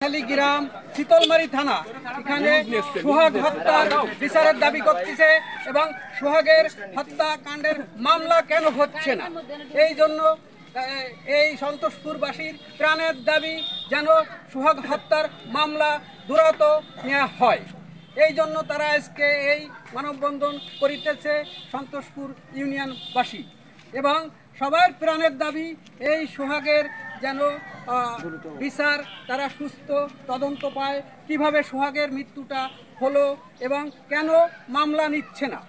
গ্রাম শীতলমারি থানা এখানে সোহাগ হত্যার বিচারের দাবি করতেছে এবং সোহাগের হত্যাকাণ্ডের মামলা কেন হচ্ছে না, এই জন্য এই সন্তোষপুরবাসীর প্রাণের দাবি যেন সোহাগ হত্যার মামলা দ্রুত নেওয়া হয়। এই জন্য তারা আজকে এই মানববন্ধন করিতেছে সন্তোষপুর ইউনিয়নবাসী এবং সবার প্রাণের দাবি এই সোহাগের যেন বিচার, তারা সুস্থ তদন্ত পায়, কিভাবে সোহাগের মৃত্যুটা হলো এবং কেন মামলা নিচ্ছে না,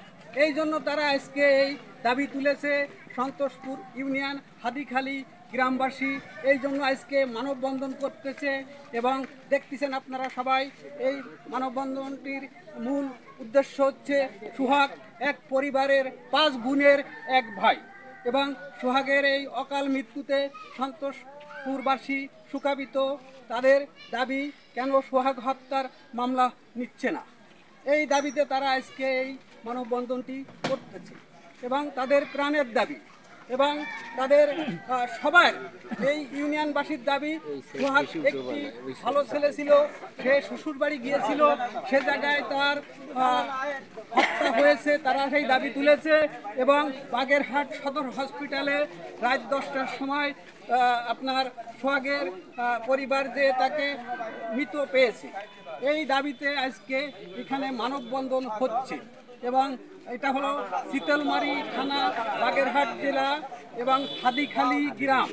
এই জন্য তারা আজকে এই দাবি তুলেছে সন্তোষপুর ইউনিয়ন হাদিখালি গ্রামবাসী। এই জন্য আজকে মানববন্ধন করতেছে এবং দেখতেছেন আপনারা সবাই এই মানববন্ধনটির মূল উদ্দেশ্য হচ্ছে সোহাগ এক পরিবারের 5 বোনের এক ভাই এবং সোহাগের এই অকাল মৃত্যুতে সন্তোষপুরবাসী শোকাবিত। তাদের দাবি কেন সোহাগ হত্যার মামলা নিচ্ছে না, এই দাবিতে তারা আজকে এই মানববন্ধনটি করতেছে এবং তাদের প্রাণের দাবি এবং তাদের সবার এই ইউনিয়নবাসীর দাবি। সোহাগ একটি ভালো ছেলে ছিল, সে শ্বশুর বাড়ি গিয়েছিল, সে জায়গায় তার হত্যা হয়েছে, তারা সেই দাবি তুলেছে এবং বাগেরহাট সদর হসপিটালে রাত 10টার সময় আপনার সোহাগের পরিবার যে তাকে মৃত পেয়েছে, এই দাবিতে আজকে এখানে মানববন্ধন হচ্ছে এবং এটা হলো শীতলমারি থানা, বাগেরহাট জেলা এবং হাদিখালি গ্রাম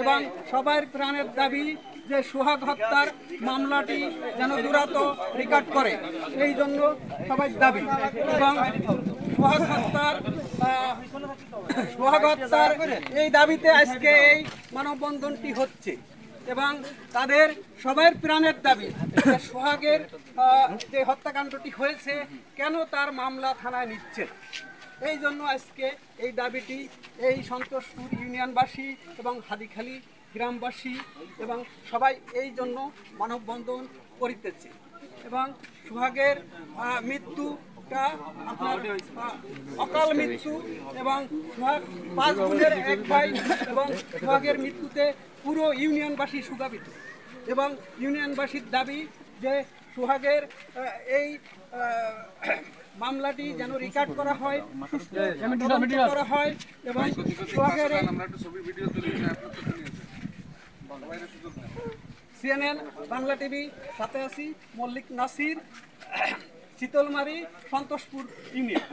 এবং সবার প্রাণের দাবি যে সোহাগ হত্যার মামলাটি যেন দ্রুত রেকর্ড করে, এই জন্য সবার দাবি এবং সোহাগ হত্যার এই দাবিতে আজকে এই মানববন্ধনটি হচ্ছে এবং তাদের সবার প্রাণের দাবি সোহাগের যে হত্যাকাণ্ডটি হয়েছে কেন তার মামলা থানায় নিচ্ছে, এই জন্য আজকে এই দাবিটি এই সন্তোষপুর ইউনিয়নবাসী এবং হাদিখালি গ্রামবাসী এবং সবাই এই জন্য মানববন্ধন করিতেছে এবং সোহাগের মৃত্যুটা আপনার অকাল মৃত্যু এবং সোহাগ 5 বোনের এক ভাই এবং সোহাগের মৃত্যুতে পুরো ইউনিয়নবাসী শোকাবিত এবং ইউনিয়নবাসীর দাবি যে সোহাগের এই মামলাটি যেন রেকর্ড করা হয়, সুস্থ তদন্ত করা হয় এবং সোহাগের CNN বাংলা টিভি, সাথে আছি মল্লিক নাসির, শীতলমারি, সন্তোষপুর ইউনিয়ন।